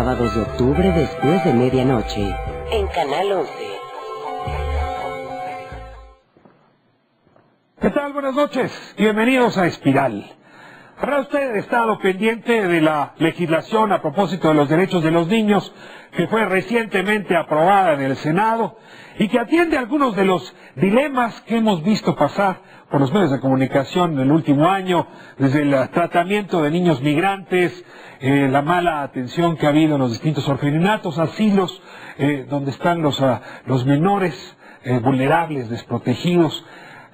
sábados de octubre después de medianoche, en Canal 11. ¿Qué tal? Buenas noches. Bienvenidos a Espiral. ¿Habrá usted estado pendiente de la legislación a propósito de los derechos de los niños que fue recientemente aprobada en el Senado y que atiende algunos de los dilemas que hemos visto pasar por los medios de comunicación en el último año, desde el tratamiento de niños migrantes, la mala atención que ha habido en los distintos orfelinatos, asilos, donde están los menores vulnerables, desprotegidos?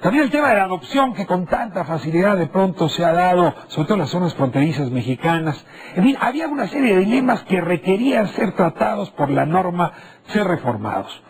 También el tema de la adopción, que con tanta facilidad de pronto se ha dado, sobre todo en las zonas fronterizas mexicanas. En fin, había una serie de dilemas que requerían ser tratados por la norma, ser reformados.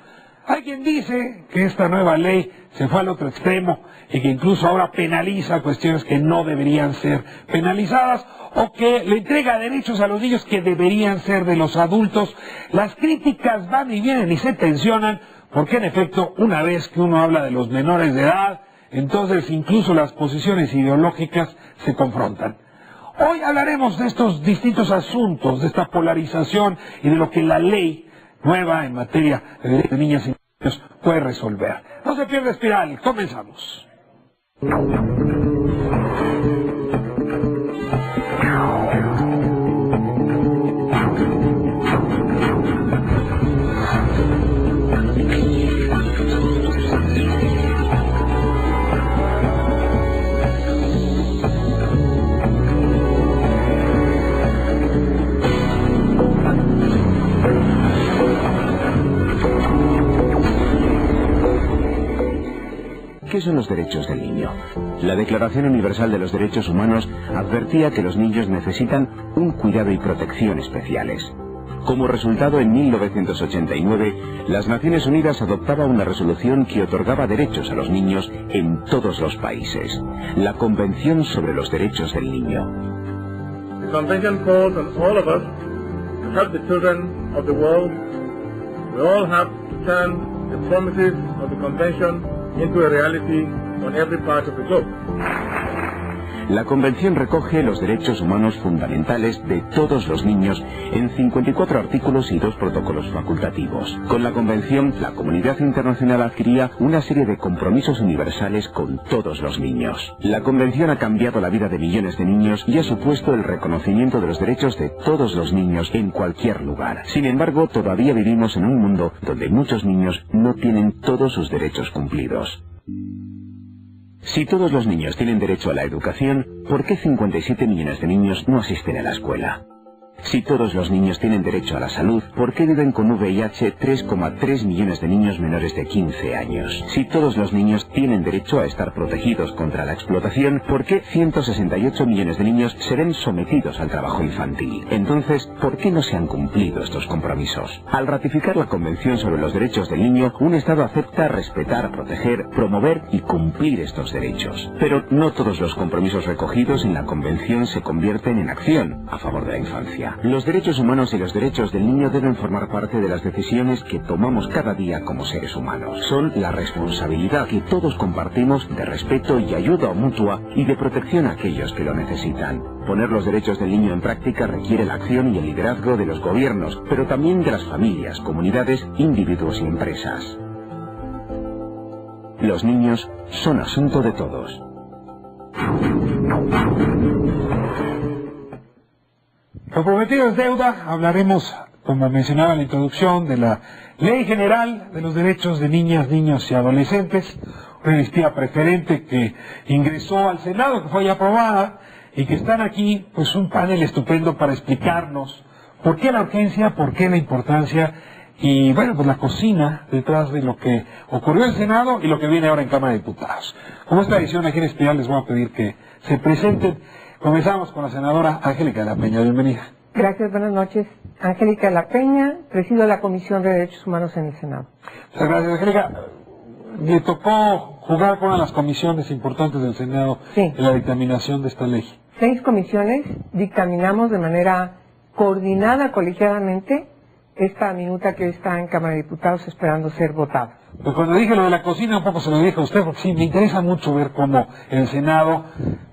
Hay quien dice que esta nueva ley se fue al otro extremo y que incluso ahora penaliza cuestiones que no deberían ser penalizadas, o que le entrega derechos a los niños que deberían ser de los adultos. Las críticas van y vienen y se tensionan, porque en efecto, una vez que uno habla de los menores de edad, entonces incluso las posiciones ideológicas se confrontan. Hoy hablaremos de estos distintos asuntos, de esta polarización y de lo que la ley nueva en materia de derechos de niñas y niños puede resolver. No se pierda Espiral, comenzamos. ¿Qué son los derechos del niño? La Declaración Universal de los Derechos Humanos advertía que los niños necesitan un cuidado y protección especiales. Como resultado, en 1989, las Naciones Unidas adoptaba una resolución que otorgaba derechos a los niños en todos los países, la Convención sobre los Derechos del Niño. The Convention calls on all of us to help the children of the world. We all have to turn the promises of the Convention into a reality on every part of the globe. La Convención recoge los derechos humanos fundamentales de todos los niños en 54 artículos y 2 protocolos facultativos. Con la Convención, la comunidad internacional adquiría una serie de compromisos universales con todos los niños. La Convención ha cambiado la vida de millones de niños y ha supuesto el reconocimiento de los derechos de todos los niños en cualquier lugar. Sin embargo, todavía vivimos en un mundo donde muchos niños no tienen todos sus derechos cumplidos. Si todos los niños tienen derecho a la educación, ¿por qué 57 millones de niños no asisten a la escuela? Si todos los niños tienen derecho a la salud, ¿por qué viven con VIH 3,3 millones de niños menores de 15 años? Si todos los niños tienen derecho a estar protegidos contra la explotación, ¿por qué 168 millones de niños se ven sometidos al trabajo infantil? Entonces, ¿por qué no se han cumplido estos compromisos? Al ratificar la Convención sobre los Derechos del Niño, un Estado acepta respetar, proteger, promover y cumplir estos derechos. Pero no todos los compromisos recogidos en la Convención se convierten en acción a favor de la infancia. Los derechos humanos y los derechos del niño deben formar parte de las decisiones que tomamos cada día como seres humanos. Son la responsabilidad que todos compartimos de respeto y ayuda mutua y de protección a aquellos que lo necesitan. Poner los derechos del niño en práctica requiere la acción y el liderazgo de los gobiernos, pero también de las familias, comunidades, individuos y empresas. Los niños son asunto de todos. Lo prometido es deuda. Hablaremos, como mencionaba en la introducción, de la Ley General de los Derechos de Niñas, Niños y Adolescentes, una iniciativa preferente que ingresó al Senado, que fue ya aprobada, y que están aquí, pues un panel estupendo para explicarnos por qué la urgencia, por qué la importancia, y bueno, pues la cocina detrás de lo que ocurrió en el Senado y lo que viene ahora en Cámara de Diputados. Como esta edición aquí en Espiral, les voy a pedir que se presenten. Comenzamos con la senadora Angélica de la Peña. Bienvenida. Gracias, buenas noches. Angélica de la Peña, presido la Comisión de Derechos Humanos en el Senado. Muchas gracias, Angélica. Me tocó jugar con una de las comisiones importantes del Senado en la dictaminación de esta ley. 6 comisiones dictaminamos de manera coordinada, colegiadamente, esta minuta que está en Cámara de Diputados esperando ser votada. Pues cuando dije lo de la cocina, un poco se lo dije a usted, porque sí, me interesa mucho ver cómo en el Senado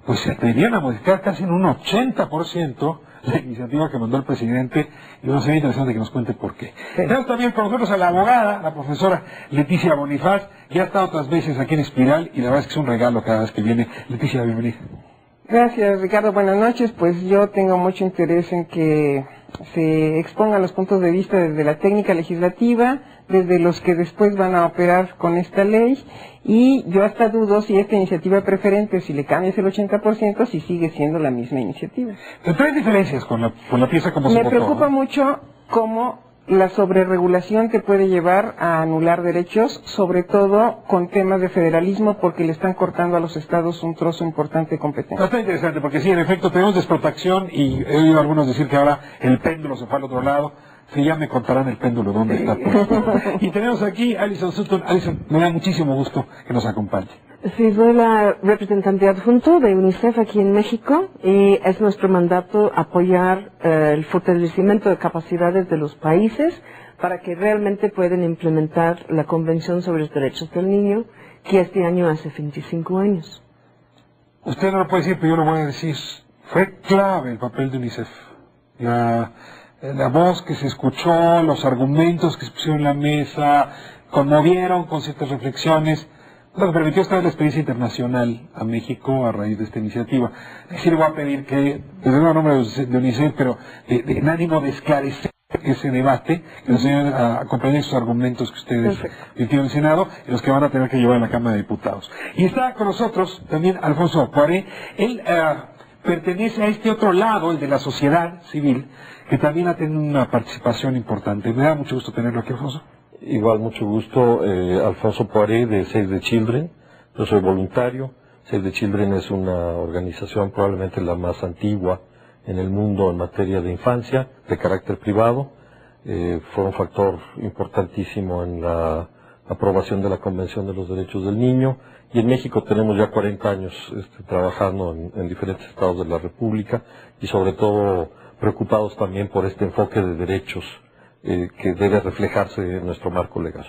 pues se atrevieron a modificar casi en un 80% la iniciativa que mandó el presidente y bueno, sería interesante que nos cuente por qué. Tenemos también con nosotros a la abogada, la profesora Leticia Bonifaz, que ha estado otras veces aquí en Espiral y la verdad es que es un regalo cada vez que viene. Leticia, bienvenida. Gracias, Ricardo. Buenas noches. Pues yo tengo mucho interés en que se expongan los puntos de vista desde la técnica legislativa, desde los que después van a operar con esta ley, y yo hasta dudo si esta iniciativa preferente, si le cambias el 80%, si sigue siendo la misma iniciativa. Pero tres diferencias con la pieza como se votó. Me preocupa mucho cómo la sobreregulación te puede llevar a anular derechos, sobre todo con temas de federalismo, porque le están cortando a los estados un trozo importante de competencia. Está interesante, porque sí, en efecto, tenemos desprotección y he oído a algunos decir que ahora el péndulo se fue al otro lado. Sí, ya me contarán el péndulo dónde está. Y tenemos aquí a Alison Sutton. Alison, me da muchísimo gusto que nos acompañe. Sí, soy la representante adjunto de UNICEF aquí en México y es nuestro mandato apoyar el fortalecimiento de capacidades de los países para que realmente puedan implementar la Convención sobre los Derechos del Niño, que este año hace 25 años. Usted no lo puede decir, pero yo lo voy a decir. Fue clave el papel de UNICEF. La voz que se escuchó, los argumentos que se pusieron en la mesa, conmovieron con ciertas reflexiones. Nos permitió estar la experiencia internacional a México a raíz de esta iniciativa. Sí le voy a pedir que, desde el nombre de UNICEF, pero en ánimo de esclarecer ese debate, que nos ayuden a acompañar esos argumentos que ustedes metieron en el Senado y los que van a tener que llevar a la Cámara de Diputados. Y está con nosotros también Alfonso Poiré. Él pertenece a este otro lado, el de la sociedad civil, que también ha tenido una participación importante. Me da mucho gusto tenerlo aquí, Alfonso. Igual, mucho gusto. Alfonso Poiré, de Save the Children. Yo soy voluntario. Save the Children es una organización probablemente la más antigua en el mundo en materia de infancia, de carácter privado. Fue un factor importantísimo en la aprobación de la Convención de los Derechos del Niño. Y en México tenemos ya 40 años trabajando en diferentes estados de la República y sobre todo preocupados también por este enfoque de derechos que debe reflejarse en nuestro marco legal.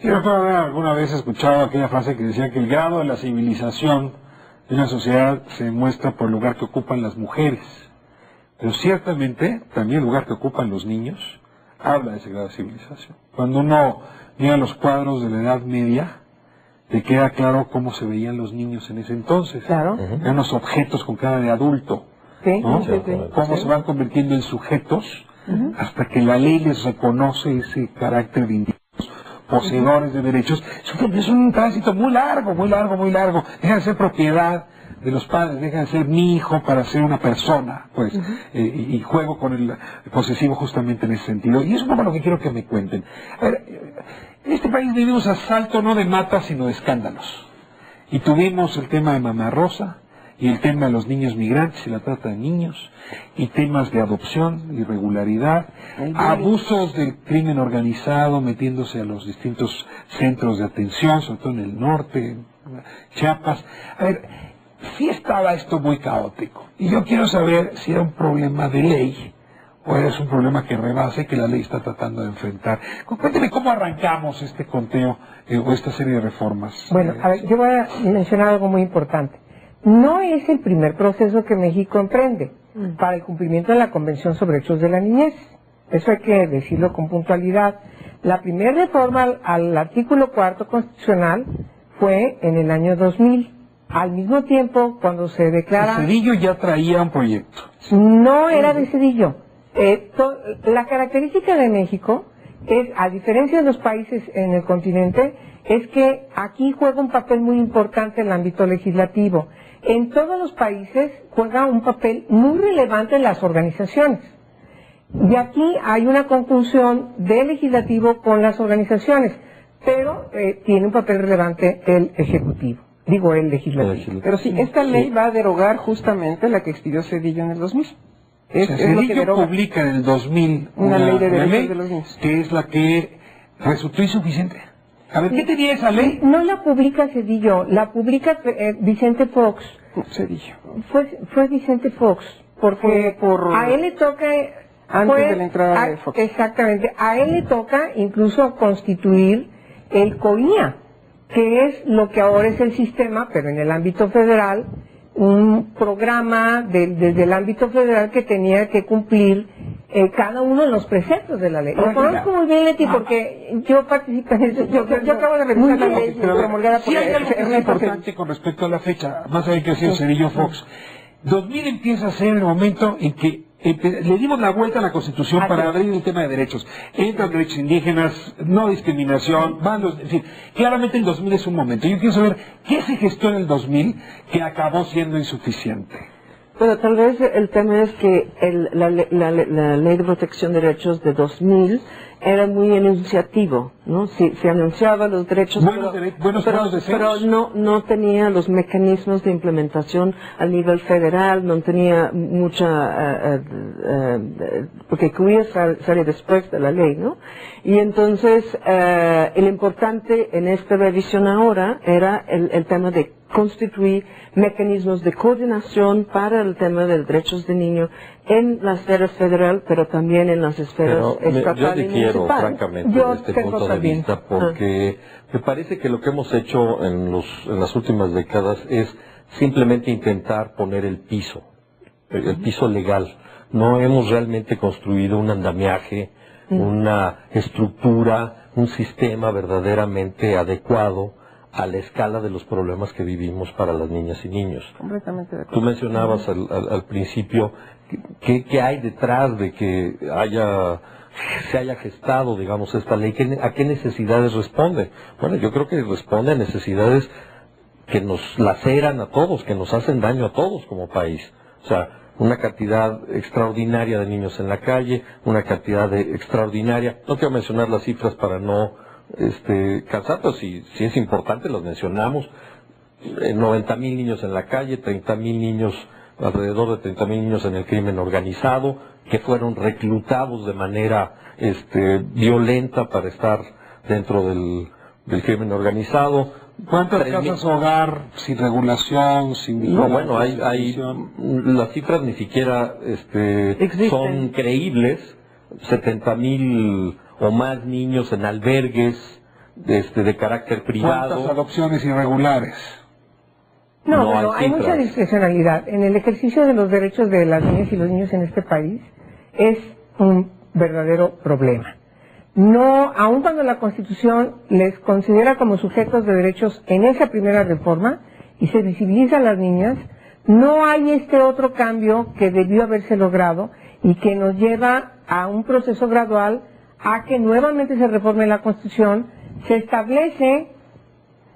Yo recuerdo haber alguna vez escuchado aquella frase que decía que el grado de la civilización de una sociedad se muestra por el lugar que ocupan las mujeres, pero ciertamente también el lugar que ocupan los niños habla de ese grado de civilización. Cuando uno mira los cuadros de la Edad Media, te queda claro cómo se veían los niños en ese entonces. Claro. Eran unos objetos con cara de adulto, Sí, ¿no? sí, sí. Cómo se van convirtiendo en sujetos hasta que la ley les reconoce ese carácter de individuos poseedores de derechos. Es un tránsito muy largo, muy largo, muy largo. Deja de ser propiedad de los padres, deja de ser mi hijo para ser una persona, pues, y juego con el posesivo justamente en ese sentido. Y eso es lo que quiero que me cuenten. A ver, en este país vivimos asalto no de matas, sino de escándalos. Y tuvimos el tema de Mamá Rosa, y el tema de los niños migrantes y la trata de niños, y temas de adopción, irregularidad, abusos del crimen organizado metiéndose a los distintos centros de atención, sobre todo en el norte, Chiapas. A ver, sí estaba esto muy caótico, y yo quiero saber si era un problema de ley, o es un problema que rebasa y que la ley está tratando de enfrentar. Cuénteme cómo arrancamos este conteo o esta serie de reformas. Bueno, a ver, yo voy a mencionar algo muy importante. No es el primer proceso que México emprende para el cumplimiento de la Convención sobre Derechos de la Niñez. Eso hay que decirlo con puntualidad. La primera reforma al artículo 4 constitucional fue en el año 2000. Al mismo tiempo, cuando se declara... Cedillo ya traía un proyecto. No era de Cedillo. La característica de México es, a diferencia de los países en el continente, es que aquí juega un papel muy importante el ámbito legislativo. En todos los países juega un papel muy relevante en las organizaciones. Y aquí hay una conjunción del legislativo con las organizaciones, pero tiene un papel relevante el ejecutivo. Digo, el legislativo. Pero sí, esta ley va a derogar justamente la que expidió Cedillo en el 2000. Cedillo publica en el 2000 una ley de derechos de los niños, que es la que resultó insuficiente. A ver, ¿qué tenía esa ley? No la publica Cedillo, la publica Vicente Fox. Cedillo. Fue Vicente Fox, porque a él le toca... Antes de la entrada de Fox. Exactamente, a él le toca incluso constituir el COIA, que es lo que ahora es el sistema, pero en el ámbito federal, un programa desde el ámbito federal que tenía que cumplir cada uno de los preceptos de la ley. Lo conozco muy bien, Leti, porque yo participé en eso. Yo acabo de revisar la ley promulgada por sí hay algo muy importante con respecto a la fecha, más allá que ha sido Cedillo Fox. 2000 empieza a ser el momento en que le dimos la vuelta a la Constitución para abrir el tema de derechos. Entran derechos indígenas, no discriminación, en fin, claramente el 2000 es un momento. Yo quiero saber qué se gestó en el 2000 que acabó siendo insuficiente. Bueno, tal vez el tema es que la Ley de Protección de Derechos de 2000 era muy enunciativo, ¿no? Se anunciaba los derechos, pero no tenía los mecanismos de implementación a nivel federal, no tenía mucha, porque CUIA sale después de la ley, ¿no? Y entonces, el importante en esta revisión ahora era el tema de constituir mecanismos de coordinación para el tema de los derechos de niños en la esfera federal, pero también en las esferas estatal y municipal. Francamente, desde este punto de vista, porque me parece que lo que hemos hecho en las últimas décadas es simplemente intentar poner el piso legal. No hemos realmente construido un andamiaje, una estructura, un sistema verdaderamente adecuado a la escala de los problemas que vivimos para las niñas y niños. Completamente de acuerdo. Tú mencionabas al principio qué hay detrás de que se haya gestado, digamos, esta ley, a qué necesidades responde. Bueno, yo creo que responde a necesidades que nos laceran a todos, que nos hacen daño a todos como país. O sea, una cantidad extraordinaria de niños en la calle, una cantidad extraordinaria, no quiero mencionar las cifras para no cansar, pero si es importante, los mencionamos, 90,000 niños en la calle, 30,000 niños, alrededor de 30,000 niños en el crimen organizado, que fueron reclutados de manera violenta para estar dentro del crimen organizado. ¿Cuántas casas hogar sin regulación, sin... No, bueno, las cifras ni siquiera son creíbles. 70,000 o más niños en albergues de carácter privado. ¿Cuántas adopciones irregulares? No, hay mucha discrecionalidad. En el ejercicio de los derechos de las niñas y los niños en este país es un verdadero problema. No, aun cuando la Constitución les considera como sujetos de derechos en esa primera reforma y se visibiliza a las niñas, no hay este otro cambio que debió haberse logrado y que nos lleva a un proceso gradual a que nuevamente se reforme la Constitución, se establece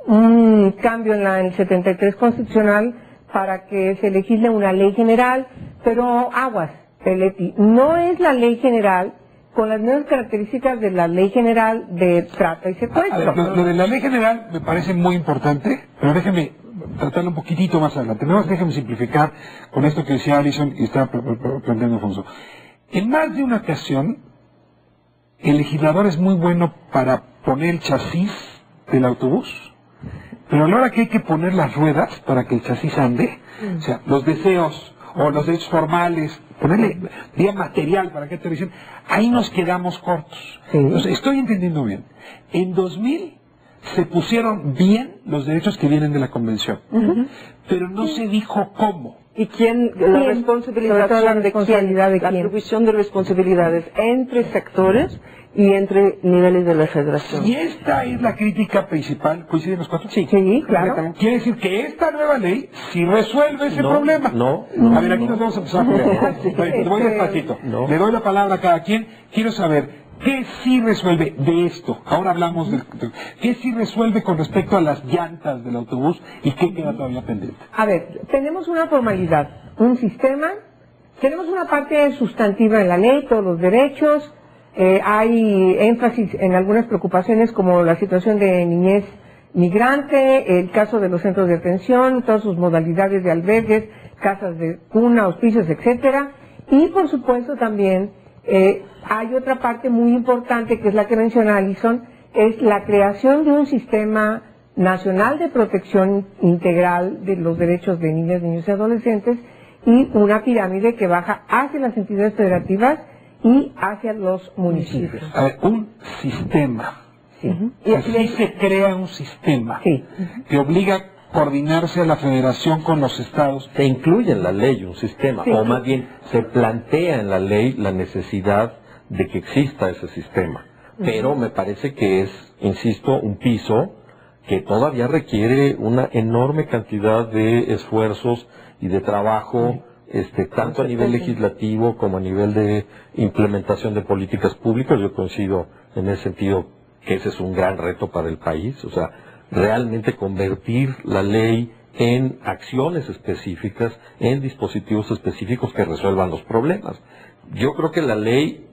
un cambio en el 73 constitucional para que se legisle una ley general, pero aguas, Leti, no es la ley general con las mismas características de la ley general de trata y secuestro. Lo de la ley general me parece muy importante, pero déjeme tratarlo un poquitito más adelante. Déjeme simplificar con esto que decía Alison y está planteando Alfonso. En más de una ocasión, el legislador es muy bueno para poner el chasis del autobús, pero a la hora que hay que poner las ruedas para que el chasis ande, o sea, los deseos o los derechos formales, ponerle vía material para que te dicen, ahí nos quedamos cortos. Entonces, estoy entendiendo bien. En 2000 se pusieron bien los derechos que vienen de la Convención, pero no se dijo cómo. ¿Y quién? La responsabilidad de quién, la atribución de responsabilidades entre sectores y entre niveles de la federación. Y esta es la crítica principal. ¿Coinciden los cuatro? Sí, claro. Quiere decir que esta nueva ley sí resuelve ese problema. No. A ver, aquí nos vamos a empezar a pelear. Voy despacito. Le doy la palabra a cada quien. Quiero saber, ¿qué sí resuelve de esto? Ahora hablamos de... ¿Qué sí resuelve con respecto a las llantas del autobús y qué queda todavía pendiente? A ver, tenemos una formalidad, un sistema, tenemos una parte sustantiva en la ley, todos los derechos, hay énfasis en algunas preocupaciones como la situación de niñez migrante, el caso de los centros de atención, todas sus modalidades de albergues, casas de cuna, hospicios, etcétera, y por supuesto también hay otra parte muy importante que es la que menciona Alison, es la creación de un sistema nacional de protección integral de los derechos de niñas, niños y adolescentes y una pirámide que baja hacia las entidades federativas y hacia los municipios. A ver, un sistema. Y así se crea un sistema que obliga coordinarse a la federación con los estados. Se incluye en la ley un sistema, o más bien se plantea en la ley la necesidad de que exista ese sistema. Pero me parece que es, insisto, un piso que todavía requiere una enorme cantidad de esfuerzos y de trabajo, tanto a nivel legislativo como a nivel de implementación de políticas públicas. Yo coincido en ese sentido que ese es un gran reto para el país, o sea, realmente convertir la ley en acciones específicas, en dispositivos específicos que resuelvan los problemas. Yo creo que la ley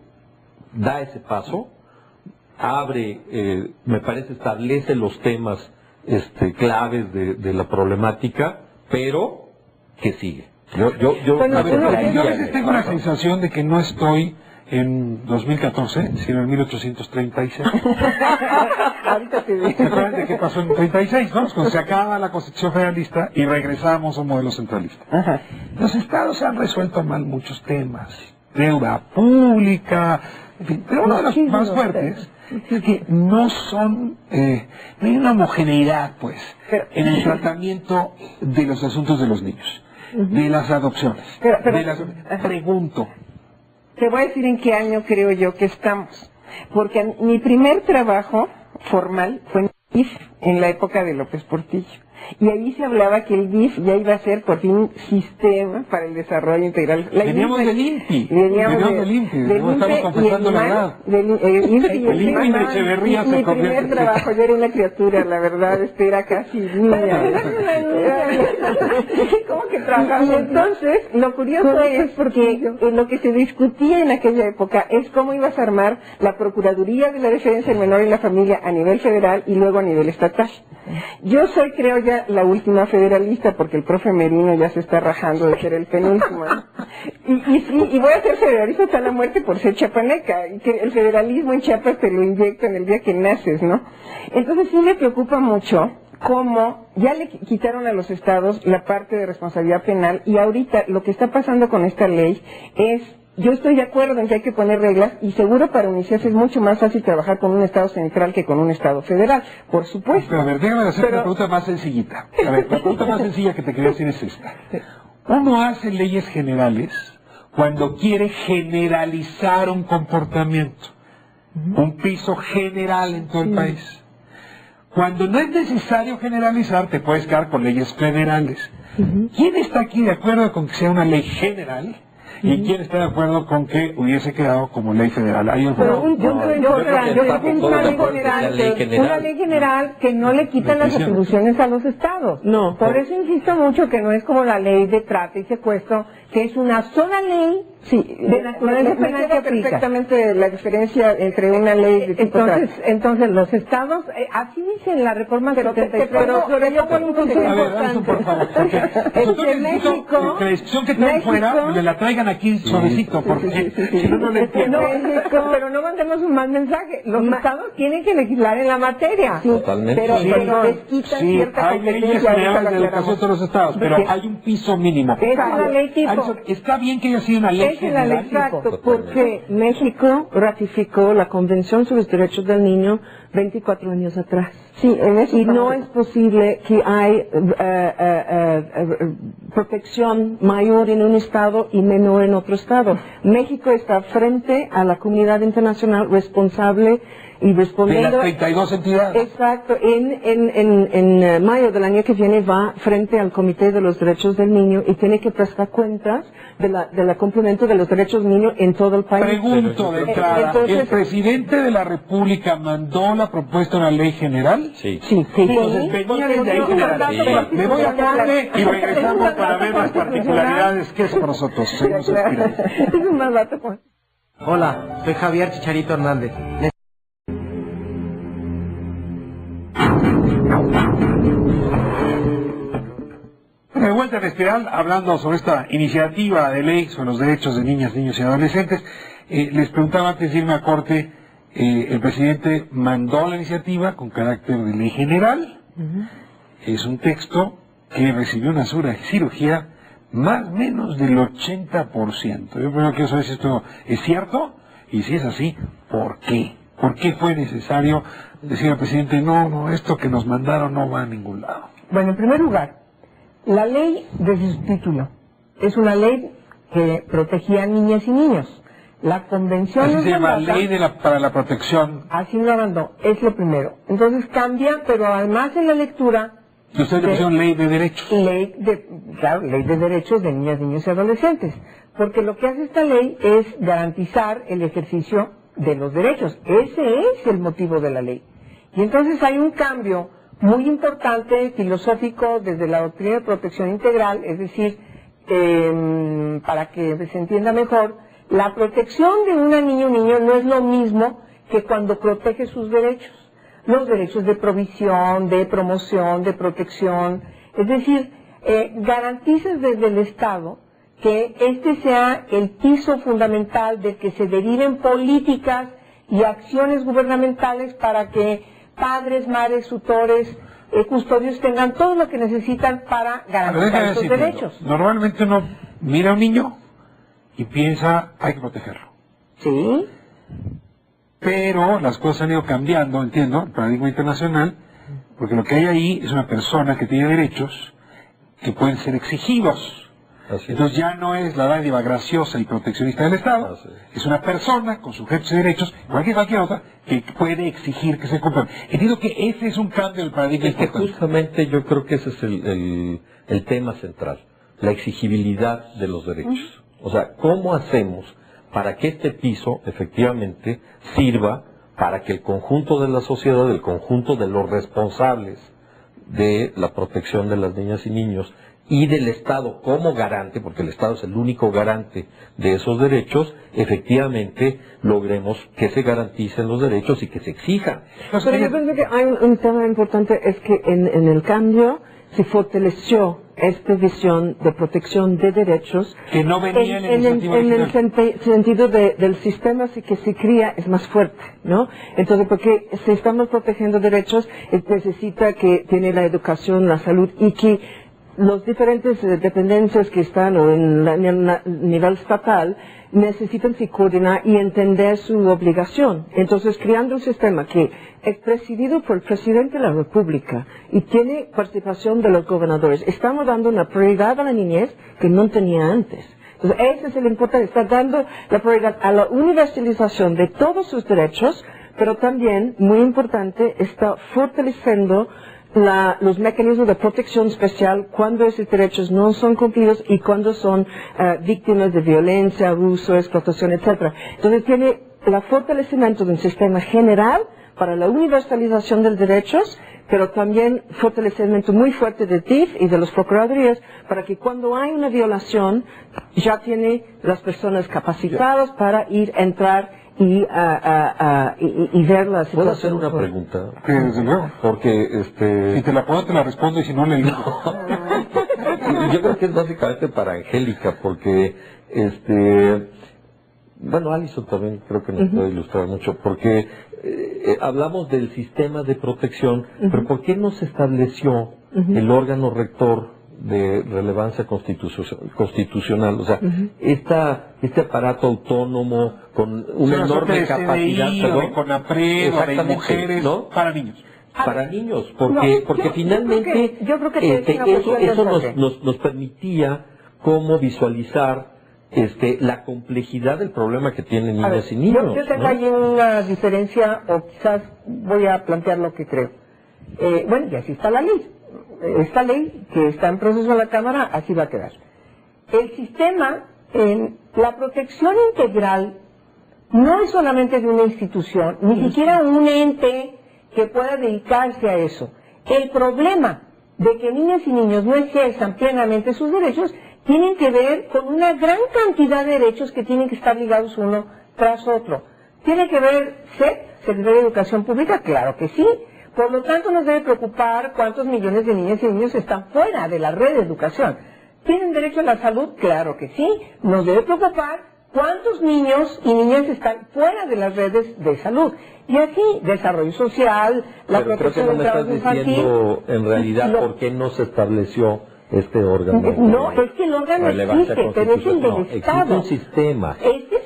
da ese paso, abre, me parece, establece los temas claves de la problemática, pero que sigue. Yo a veces tengo la sensación de que no estoy en 2014, sino en 1836. Ahorita te digo. ¿Se acuerdan de qué pasó en 36, no? Cuando se acaba la Constitución Federalista y regresamos a un modelo centralista. Ajá. Los estados han resuelto mal muchos temas. Deuda pública, en fin. Pero uno de los más fuertes es que no son, no hay una homogeneidad, pues, en el tratamiento de los asuntos de los niños, de las adopciones. Pregunto. Te voy a decir en qué año creo yo que estamos. Porque mi primer trabajo formal fue en DIF, en la época de López Portillo. Y ahí se hablaba que el DIF ya iba a ser por fin un sistema para el desarrollo integral. Veníamos del INPI. Estamos confesando la verdad. El INPI Echeverría se convirtió. Mi primer trabajo, yo era una criatura, la verdad, era casi niña. ¿Cómo que trabajamos? Entonces, lo curioso es porque lo que se discutía en aquella época es cómo ibas a armar la Procuraduría de la Defensa del Menor y la Familia a nivel federal y luego a nivel estatal. Yo soy, creo ya, la última federalista, porque el profe Merino ya se está rajando de ser el penúltimo, ¿no? Y voy a ser federalista hasta la muerte por ser chapaneca, y que el federalismo en Chiapas te lo inyectan el día que naces, ¿no? Entonces sí me preocupa mucho cómo ya le quitaron a los estados la parte de responsabilidad penal, y ahorita lo que está pasando con esta ley es... Yo estoy de acuerdo en que hay que poner reglas, y seguro para UNICEF es mucho más fácil trabajar con un Estado central que con un Estado federal, por supuesto. Pero a ver, déjame hacer una pregunta más sencillita. A ver, la pregunta más sencilla que te quería decir es esta. Uno hace leyes generales cuando quiere generalizar un comportamiento, un piso general en todo el país. Cuando no es necesario generalizar, te puedes quedar con leyes federales. ¿Quién está aquí de acuerdo con que sea una ley general? ¿Y quién está de acuerdo con que hubiese quedado como ley federal? Hay una ley general que no le quita las atribuciones a los estados. No. Por eso insisto mucho que no es como la ley de trata y secuestro, que es una sola ley de naturaleza penal que aplica. Perfectamente la diferencia entre una ley de tipo entonces los estados, así dice la reforma 73. Pero yo pongo un punto importante. Por favor, porque México, que la discusión que traen fuera, me la traigan aquí suavecito, porque si no le entiendo. Pero no mandemos un mal mensaje. Los estados tienen que legislar en la materia. Totalmente. Pero les quitan cierta hay leyes generales de educación de los estados, pero hay un piso mínimo. Es una ley tipo. Está bien que haya sido una ley general. Exacto, porque México ratificó la Convención sobre los Derechos del Niño 24 años atrás. Sí, y no es posible que hay protección mayor en un estado y menor en otro estado. México está frente a la comunidad internacional responsable y respondiendo... De las 32 entidades. Exacto. En mayo del año que viene va frente al Comité de los Derechos del Niño y tiene que prestar cuentas del cumplimiento de los derechos del niño en todo el país. Pregunto de entrada, entonces, ¿el presidente de la República mandó la propuesta de una ley general? Sí. Entonces venía desde ahí general. Me voy a corte y regresamos para ver las particularidades que es para nosotros. Hola, soy Javier Chicharito Hernández. De vuelta en Espiral, hablando sobre esta iniciativa de ley sobre los derechos de niñas, niños y adolescentes, les preguntaba antes de irme a corte, el presidente mandó la iniciativa con carácter de ley general. Es un texto que recibió una cirugía más o menos del 80%. Yo primero quiero saber si esto es cierto, y si es así, ¿por qué? ¿Por qué fue necesario decir al presidente, no, esto que nos mandaron no va a ningún lado? Bueno, en primer lugar, la ley, desde su título, es una ley que protegía a niñas y niños. La convención... Así se llama Ley para la Protección. Así lo mandó, es lo primero. Entonces cambia, pero además en la lectura... Y ustedes le pusieron Ley de Derechos. Ley de Derechos de Niñas, Niños y Adolescentes. Porque lo que hace esta ley es garantizar el ejercicio de los derechos. Ese es el motivo de la ley. Y entonces hay un cambio muy importante, filosófico, desde la doctrina de protección integral, es decir, para que se entienda mejor, la protección de una niña o niño no es lo mismo que cuando protege sus derechos. Los derechos de provisión, de promoción, de protección. Es decir, garantizas desde el Estado que este sea el piso fundamental del que se deriven políticas y acciones gubernamentales para que padres, madres, tutores, custodios tengan todo lo que necesitan para garantizar esos derechos. Normalmente uno mira a un niño y piensa, hay que protegerlo. Sí. Pero las cosas han ido cambiando, entiendo, el paradigma internacional, porque lo que hay ahí es una persona que tiene derechos que pueden ser exigidos. Entonces ya no es la dádiva graciosa y proteccionista del Estado, es una persona con sujetos y derechos, igual que cualquier otra, que puede exigir que se cumplan. Entiendo que ese es un cambio del paradigma importante. Justamente yo creo que ese es el tema central, la exigibilidad de los derechos. O sea, ¿cómo hacemos para que este piso efectivamente sirva para que el conjunto de la sociedad, el conjunto de los responsables de la protección de las niñas y niños y del Estado como garante, porque el Estado es el único garante de esos derechos, efectivamente logremos que se garanticen los derechos y que se exijan? Pero yo pienso que hay un tema importante, es que en el cambio se fortaleció esta visión de protección de derechos que no venía en el sentido del sistema que se cría es más fuerte, ¿no? Entonces, porque si estamos protegiendo derechos, necesita que tiene la educación, la salud y que los diferentes dependencias que están o en nivel estatal necesitan se coordinar y entender su obligación. Entonces, creando un sistema que es presidido por el presidente de la República y tiene participación de los gobernadores, estamos dando una prioridad a la niñez que no tenía antes. Entonces, ese es el importante, está dando la prioridad a la universalización de todos sus derechos, pero también, muy importante, está fortaleciendo los mecanismos de protección especial cuando esos derechos no son cumplidos y cuando son víctimas de violencia, abuso, explotación, etc. Entonces tiene el fortalecimiento de un sistema general para la universalización de los derechos, pero también fortalecimiento muy fuerte de DIF y de los procuradurías para que cuando hay una violación ya tiene las personas capacitadas para entrar y ver la situación. ¿Puedo hacer una pregunta? Sí, desde luego. Porque, si te la puedo, te la respondo, y si no, le digo. Yo creo que es básicamente para Angélica, porque, bueno, Alison también creo que nos puede ilustrar mucho, porque hablamos del sistema de protección, pero ¿por qué no se estableció el órgano rector de relevancia constitucional? O sea, este aparato autónomo con una enorme capacidad, con APRED, de mujeres, ¿no? Para niños. Para niños, porque finalmente eso nos permitía cómo visualizar la complejidad del problema que tienen niñas y niños. Yo tengo ahí una diferencia, o quizás voy a plantear lo que creo. Bueno, y así está la ley. Esta ley que está en proceso en la Cámara, así va a quedar. El sistema, la protección integral, no es solamente de una institución, ni siquiera un ente que pueda dedicarse a eso. El problema de que niñas y niños no ejerzan plenamente sus derechos tienen que ver con una gran cantidad de derechos que tienen que estar ligados uno tras otro. ¿Tiene que ver Secretaría de Educación Pública? Claro que sí. Por lo tanto, nos debe preocupar cuántos millones de niñas y niños están fuera de la red de educación. ¿Tienen derecho a la salud? Claro que sí. Nos debe preocupar cuántos niños y niñas están fuera de las redes de salud. Y así, desarrollo social, la protección del trabajo infantil. Diciendo en realidad por qué no se estableció este órgano. No, es que el órgano existe, pero es el del Estado. Existe un sistema.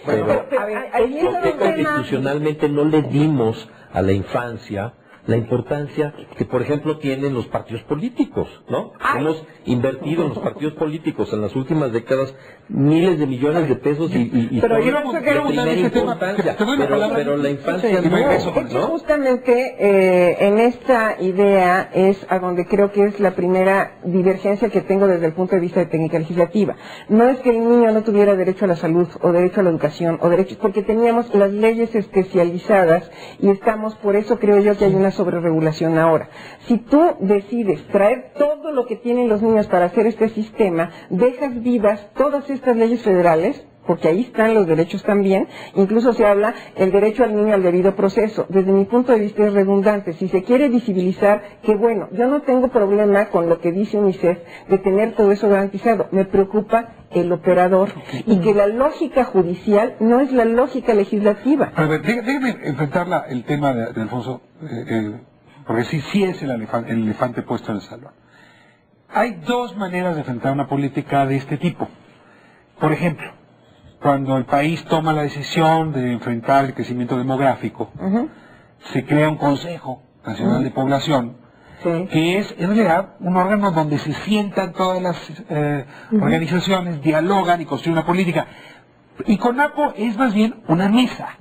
Pero ¿por qué constitucionalmente no le dimos a la infancia la importancia que, por ejemplo, tienen los partidos políticos, ¿no? Hemos invertido en los partidos políticos en las últimas décadas miles de millones de pesos pero yo no quiero usar ese tema, pero la infancia no. Justamente en esta idea es a donde creo que es la primera divergencia que tengo desde el punto de vista de técnica legislativa. No es que el niño no tuviera derecho a la salud o derecho a la educación o derechos, porque teníamos las leyes especializadas y estamos, por eso creo yo que hay una sobreregulación ahora. Si tú decides traer todo lo que tienen los niños para hacer este sistema, dejas vivas todas estas leyes federales, porque ahí están los derechos también, incluso se habla el derecho al niño al debido proceso. Desde mi punto de vista es redundante. Si se quiere visibilizar, que bueno, yo no tengo problema con lo que dice UNICEF de tener todo eso garantizado. Me preocupa el operador y que la lógica judicial no es la lógica legislativa. A ver, déjeme enfrentar el tema de Alfonso, porque sí es el elefante puesto en el salón. Hay dos maneras de enfrentar una política de este tipo. Por ejemplo, cuando el país toma la decisión de enfrentar el crecimiento demográfico, se crea un Consejo Nacional de Población, que es en realidad un órgano donde se sientan todas las organizaciones, dialogan y construyen una política. Y CONAPO es más bien una mesa,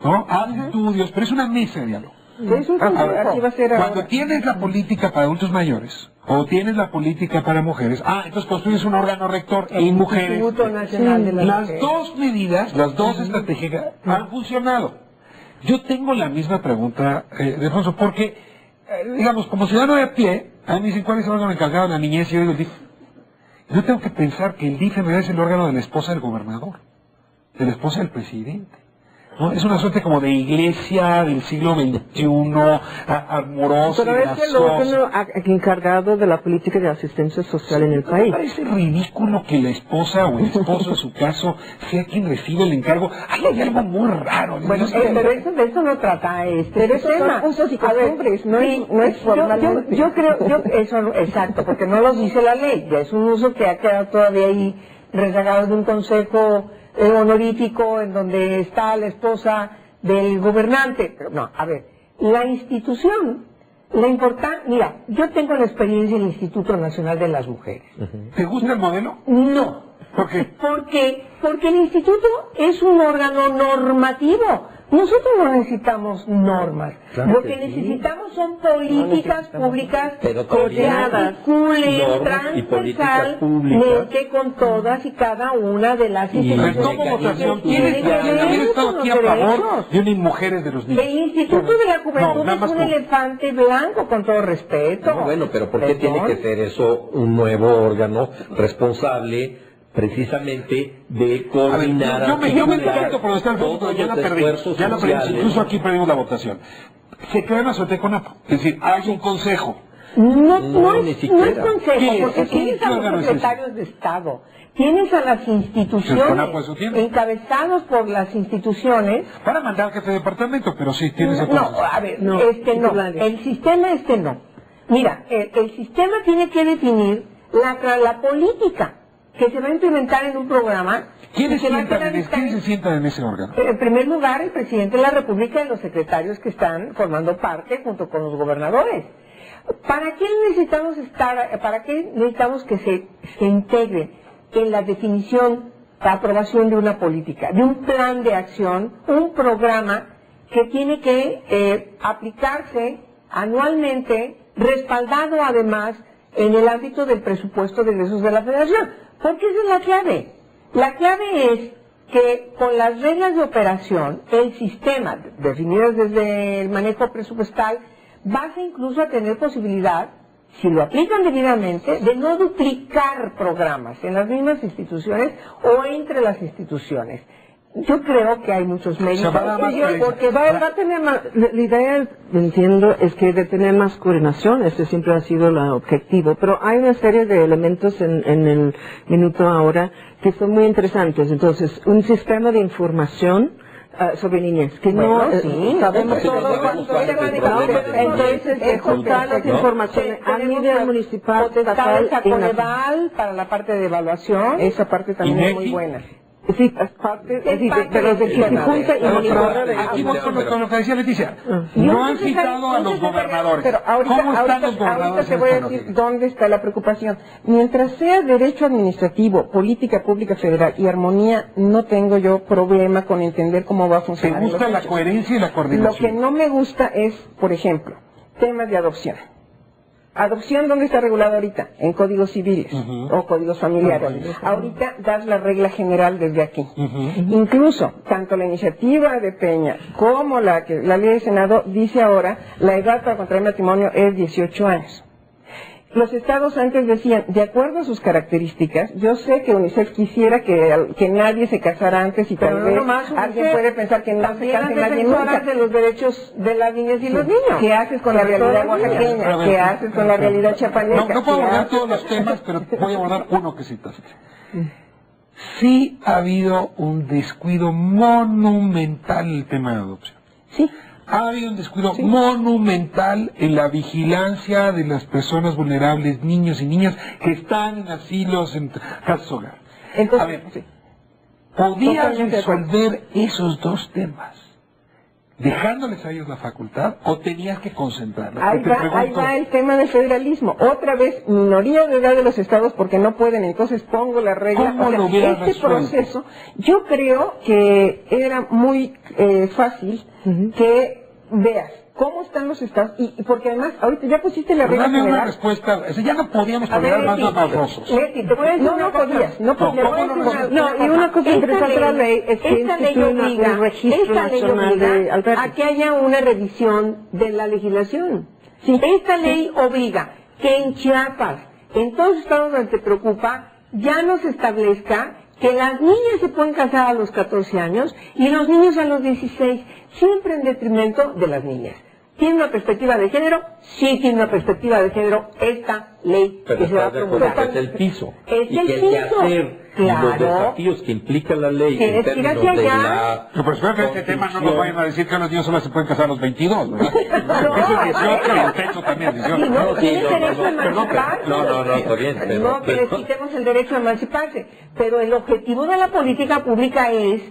¿no? Hace estudios, pero es una mesa de diálogo. Es un cuando tienes la política para adultos mayores o tienes la política para mujeres, entonces construyes un órgano rector en mujeres. Las dos medidas, las dos estrategias han funcionado. Yo tengo la misma pregunta, de Alfonso, porque, digamos, como ciudadano de a pie, a mí me dicen cuál es el órgano encargado de la niñez y yo digo el DIF. Yo tengo que pensar que el DIF en realidad es el órgano de la esposa del gobernador, de la esposa del presidente. ¿No? Es una suerte como de iglesia del siglo XXI, amorosa. Pero es el órgano encargado de la política de asistencia social en el país. Me parece ridículo que la esposa o el esposo, en su caso, sea quien recibe el encargo. Hay algo muy raro. Bueno, pero de eso no trata pero tema. Son usos y costumbres, no es formalmente. Yo creo, eso, exacto, porque no lo dice la ley. Ya es un uso que ha quedado todavía ahí rezagado de un consejo honorífico en donde está la esposa del gobernante. Pero no, a ver, la institución, mira, yo tengo la experiencia del Instituto Nacional de las Mujeres. ¿Te gusta el modelo? No. ¿Por qué? Porque el instituto es un órgano normativo. Nosotros no necesitamos normas. Lo que necesitamos son políticas públicas que articulen transversalmente con todas y cada una de las instituciones. Pero como votación, ¿quiénes han estado aquí a favor de unir mujeres de los niños? El Instituto de la Juventud es un elefante blanco, con todo respeto. No, bueno, pero ¿por qué tiene que ser eso un nuevo órgano responsable precisamente de coordinar? Yo me pregunto por estar ya la perdimos, incluso aquí perdimos la votación. Se crea una suerte con CONAPO, es decir, hay un consejo. No es consejo, porque tienes a los secretarios de Estado, tienes a las instituciones, encabezados por las instituciones. Para mandar al jefe de departamento, pero sí tienes a todos. No, a ver, no, el sistema no. Mira, el sistema tiene que definir la política que se va a implementar en un programa. ¿Quiénes se sientan en ese órgano? En primer lugar, el presidente de la República y los secretarios que están formando parte junto con los gobernadores. ¿Para qué necesitamos que se integre en la definición, la aprobación de una política, de un plan de acción, un programa que tiene que aplicarse anualmente, respaldado además en el ámbito del presupuesto de egresos de la Federación? Porque esa es la clave. La clave es que con las reglas de operación, el sistema, definidas desde el manejo presupuestal, vas incluso a tener posibilidad, si lo aplican debidamente, de no duplicar programas en las mismas instituciones o entre las instituciones. Yo creo que hay muchos méritos, porque va a tener más, la idea, entiendo, es que de tener más coordinación, este siempre ha sido el objetivo, pero hay una serie de elementos en el minuto ahora que son muy interesantes. Entonces, un sistema de información sobre niñez, que sabemos todo cuánto entonces juntar las informaciones a nivel municipal, estatal, para la parte de evaluación, esa parte también es muy buena. Sí, es parte, de los de que se junta y monitora de... Aquí voy con lo que decía Leticia. No han citado a los gobernadores. Pero ¿Cómo están los ahorita gobernadores te en voy a esta decir noticia? dónde está la preocupación. Mientras sea derecho administrativo, política pública federal y armonía, no tengo yo problema con entender cómo va a ¿Te funcionar. gusta la coherencia y la Lo que coordinación? no me gusta es, por ejemplo, temas de adopción. ¿Adopción dónde está regulado ahorita? En códigos civiles o códigos familiares. Ahorita das la regla general desde aquí. Incluso, tanto la iniciativa de Peña como la ley del Senado dice ahora, la edad para contraer matrimonio es 18 años. Los estados antes decían, de acuerdo a sus características, yo sé que UNICEF quisiera que nadie se casara antes y tal vez alguien puede pensar que no se case nadie nunca. de los derechos de las niñas y los niños. ¿Qué haces con la realidad oaxaqueña? ¿Qué haces con la realidad chapaneca? No puedo ¿Qué abordar haces? todos los temas, pero voy a abordar uno que citaste. Sí ha habido un descuido monumental en el tema de adopción. Sí. Ha habido un descuido monumental en la vigilancia de las personas vulnerables, niños y niñas que están en asilos, en casas hogar. Entonces, a ver, ¿podías totalmente de acuerdo. resolver esos dos temas dejándoles a ellos la facultad o tenías que concentrarlos? Ahí va el tema del federalismo. Otra vez, minoría de edad de los estados porque no pueden, entonces pongo la regla. ¿Cómo lo hubieras resuelto? Proceso, yo creo que era muy fácil que veas cómo están los estados, y porque además, ahorita ya pusiste la regla Dame una general. respuesta, o sea, ya no podíamos A ver, tolerar más Leti, barrosos. Leti, te voy a decir no podías. y una cosa interesante de la ley es que instituye un registro nacional de albergues. a que haya una revisión de la legislación. Esta ley obliga que en Chiapas, en todos los estados donde te preocupa, ya no se establezca que las niñas se pueden casar a los 14 años y los niños a los 16, siempre en detrimento de las niñas. ¿Tiene una perspectiva de género? Sí, tiene una perspectiva de género esta ley Pero que se va a estás de acuerdo promulgar. que es el piso. Es y el que el piso. quehacer y los Claro. desafíos que implica la ley en Tienes que ir términos hacia de allá. la No, pero espero que este tema no nos vayan a decir que los niños solo se pueden casar a los 22, ¿verdad? No, Eso es 18 y el techo también es 18. Sí, no, tienes no, derecho a no, emanciparse. no, está bien, pero- No, que les quitemos el derecho a emanciparse. Pero el objetivo de la política pública es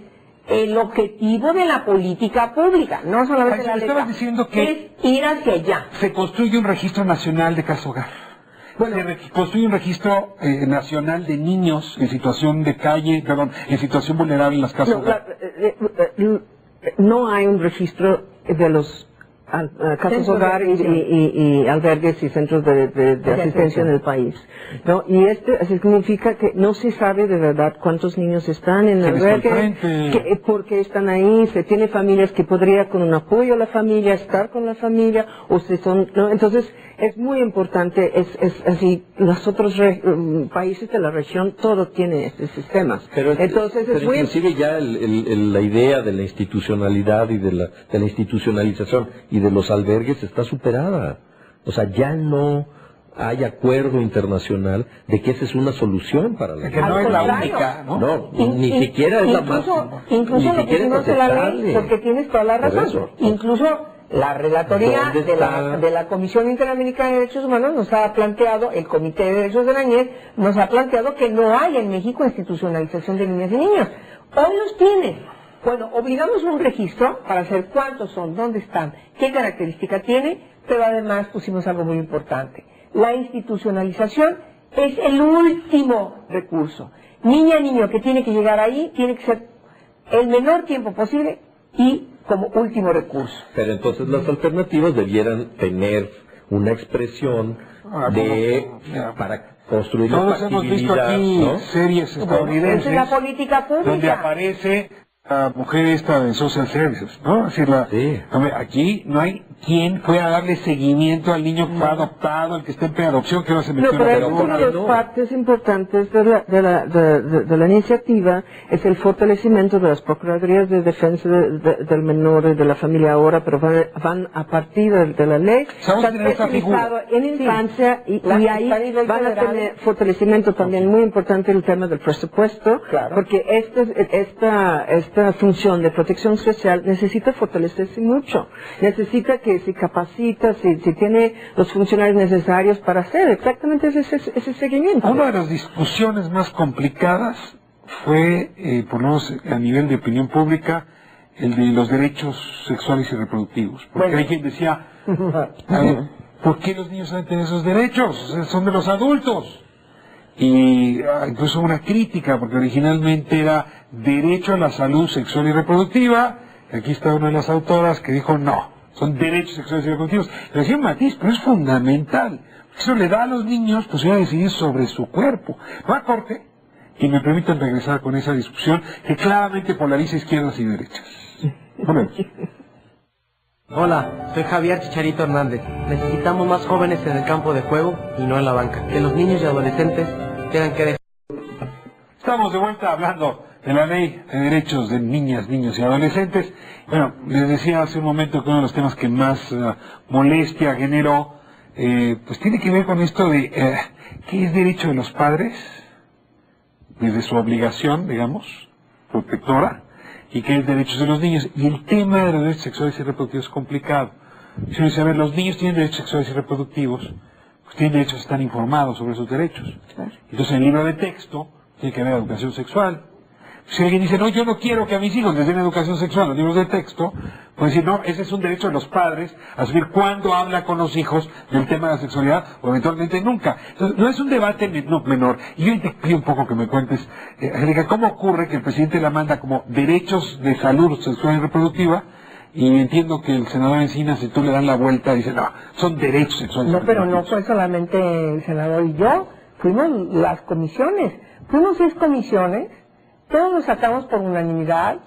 el objetivo de la política pública, no solamente Ay, la me estabas letra. diciendo que- es ir hacia allá. Se construye un registro nacional de casa hogar. Se construye un registro nacional de niños en situación de calle, perdón, en situación vulnerable en las casas hogar. No hay un registro de los casas hogar y albergues y centros de asistencia en el país, ¿no? Y significa que no se sabe de verdad cuántos niños están en el albergue, por qué están ahí, se tiene familias que podría con un apoyo a la familia, estar con la familia, o se son, ¿no? Entonces, es muy importante, es así, los otros países de la región, todo tiene estos sistemas. Entonces, pero es muy inclusive ya la idea de la institucionalidad y de la institucionalización y de los albergues está superada. O sea, ya no hay acuerdo internacional de que esa es una solución para la Que no es la única, ¿no? No, ni siquiera es la más. Incluso ni lo siquiera es pusimos en la ley, aceptable. porque tienes toda la Por razón. eso. Incluso la relatoría ¿Dónde está? de la Comisión Interamericana de Derechos Humanos nos ha planteado, el Comité de Derechos de la Niñez nos ha planteado que no hay en México institucionalización de niñas y niños. Hoy los tiene. Bueno, obligamos un registro para saber cuántos son, dónde están, qué característica tiene, pero además pusimos algo muy importante. La institucionalización es el último recurso. Niña, niño que tiene que llegar ahí, tiene que ser el menor tiempo posible y como último recurso. Pero entonces las alternativas debieran tener una expresión para construir la Todos hemos visto factibilidad, aquí ¿no? series estadounidenses Esa es la política pública. donde aparece la mujer esta de Social Services, ¿no? Es decir, hombre, aquí no hay quien pueda darle seguimiento al niño que fue adoptado, el que está en preadopción, que no se metió No, en la pero figura. una de las partes importantes de la iniciativa es el fortalecimiento de las Procuradurías de Defensa del Menor y de la Familia ahora, pero van a partir de la ley. Vamos a tener esta especializado figura. en infancia y ahí a nivel van a federal. tener fortalecimiento también muy importante el tema del presupuesto, porque esta función de protección social necesita fortalecerse mucho, necesita que se capacita, si tiene los funcionarios necesarios para hacer exactamente ese seguimiento. Una de las discusiones más complicadas fue, por lo menos a nivel de opinión pública, el de los derechos sexuales y reproductivos. Porque hay quien decía, ¿por qué los niños deben tener esos derechos? Son de los adultos. Y incluso una crítica, porque originalmente era derecho a la salud sexual y reproductiva. Aquí está una de las autoras que dijo, no, son derechos sexuales y reproductivos. Le decía un matiz, pero es fundamental. Eso le da a los niños posibilidad de decidir sobre su cuerpo. Va a corte y me permiten regresar con esa discusión que claramente polariza izquierdas y derechas. Bueno. Hola, soy Javier Chicharito Hernández. Necesitamos más jóvenes en el campo de juego y no en la banca. Que los niños y adolescentes tengan que dejar. Estamos de vuelta hablando de la ley de derechos de niñas, niños y adolescentes. Bueno, les decía hace un momento que uno de los temas que más molestia generó, pues tiene que ver con esto de qué es derecho de los padres, desde su obligación, digamos, protectora, y qué es derechos de los niños. Y el tema de los derechos sexuales y reproductivos es complicado. Si uno dice, a ver, los niños tienen derechos sexuales y reproductivos, pues tienen derecho a estar informados sobre sus derechos. Entonces en el libro de texto tiene que haber educación sexual. Si alguien dice, no, yo no quiero que a mis hijos les den educación sexual en los libros de texto, pues decir, no, ese es un derecho de los padres a saber cuándo habla con los hijos del tema de la sexualidad o eventualmente nunca. Entonces, no es un debate menor. Y yo te pido un poco que me cuentes, Angélica, ¿cómo ocurre que el presidente la manda como derechos de salud sexual y reproductiva? Y entiendo que el senador Encinas, si tú le das la vuelta, dice, no, son derechos sexuales. No, pero no fue solamente el senador y yo, fuimos las comisiones, fuimos 6 comisiones, todos lo sacamos por unanimidad.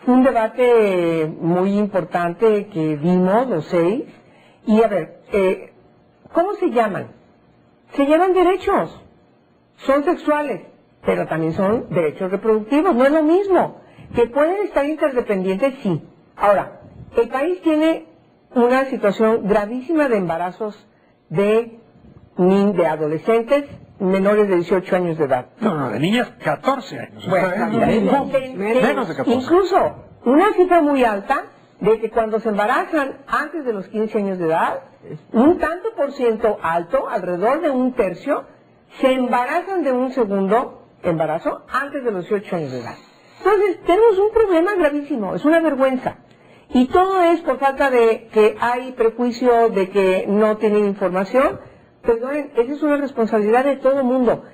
Fue un debate muy importante que vimos los 6. Y a ver, ¿cómo se llaman? Se llaman derechos. Son sexuales, pero también son derechos reproductivos. No es lo mismo. Que pueden estar interdependientes, sí. Ahora, el país tiene una situación gravísima de embarazos de adolescentes menores de 18 años de edad. No, de niñas 14 años. Bueno, menos de 14. Incluso una cifra muy alta de que cuando se embarazan antes de los 15 años de edad, un tanto por ciento alto, alrededor de 1/3, se embarazan de un segundo embarazo antes de los 18 años de edad. Entonces, tenemos un problema gravísimo, es una vergüenza. Y todo es por falta de que hay prejuicio, de que no tienen información. Perdonen, esa es una responsabilidad de todo el mundo.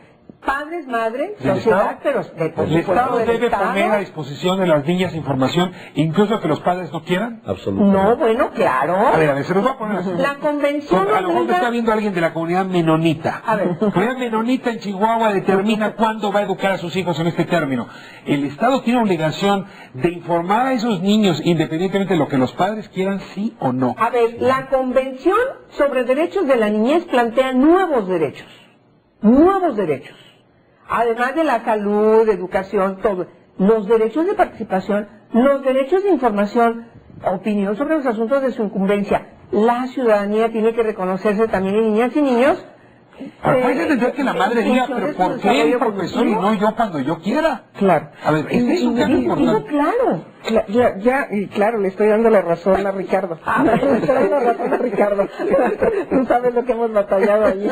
Padres, madres, sociedad, pero el Estado debe poner a disposición de las niñas información, incluso que los padres no quieran. Absolutamente. No, bueno, claro. A ver, se los va a poner así. La convención. A lo mejor me está viendo alguien de la comunidad menonita. A ver. La comunidad menonita en Chihuahua determina cuándo va a educar a sus hijos en este término. El Estado tiene obligación de informar a esos niños, independientemente de lo que los padres quieran, sí o no. A ver, la Convención sobre Derechos de la Niñez plantea nuevos derechos. Nuevos derechos. Además de la salud, educación, todo. Los derechos de participación, los derechos de información, opinión sobre los asuntos de su incumbencia. La ciudadanía tiene que reconocerse también en niñas y niños. Puedes entender que la madre diga, pero ¿por qué el profesor y no yo cuando yo quiera? Claro. A ver, este es un tema importante. Claro. Claro, le estoy dando la razón a Ricardo. Le estoy dando la razón a Ricardo. Tú sabes lo que hemos batallado allí.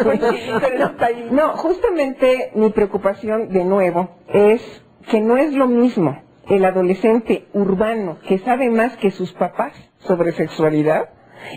No, justamente mi preocupación, de nuevo, es que no es lo mismo el adolescente urbano que sabe más que sus papás sobre sexualidad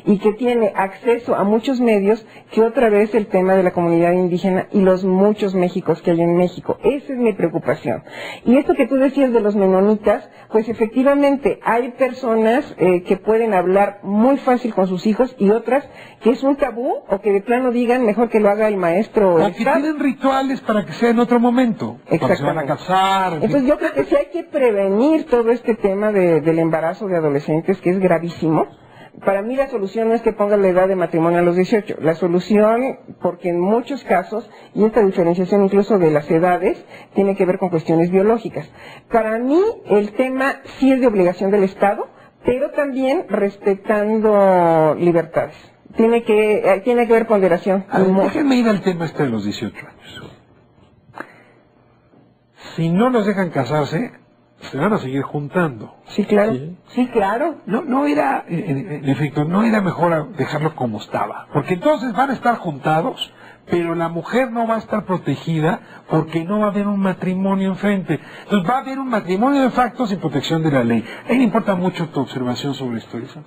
y que tiene acceso a muchos medios, que otra vez el tema de la comunidad indígena y los muchos Méxicos que hay en México. Esa es mi preocupación. Y esto que tú decías de los menonitas, pues efectivamente hay personas que pueden hablar muy fácil con sus hijos y otras que es un tabú o que de plano digan mejor que lo haga el maestro. O que tienen rituales para que sea en otro momento. Cuando se van a casar. Entonces yo creo que sí hay que prevenir todo este tema del embarazo de adolescentes, que es gravísimo. Para mí la solución no es que pongan la edad de matrimonio a los 18. La solución, porque en muchos casos, y esta diferenciación incluso de las edades, tiene que ver con cuestiones biológicas. Para mí el tema sí es de obligación del Estado, pero también respetando libertades. Tiene que haber ponderación. Déjenme ir al tema este de los 18 años. Si no los dejan casarse, se van a seguir juntando. Sí, claro. Sí. Sí, claro. No era, en efecto, no era mejor dejarlo como estaba, porque entonces van a estar juntados, pero la mujer no va a estar protegida porque no va a haber un matrimonio enfrente. Entonces va a haber un matrimonio de facto sin protección de la ley. A mí me importa mucho tu observación sobre esto, Elisa.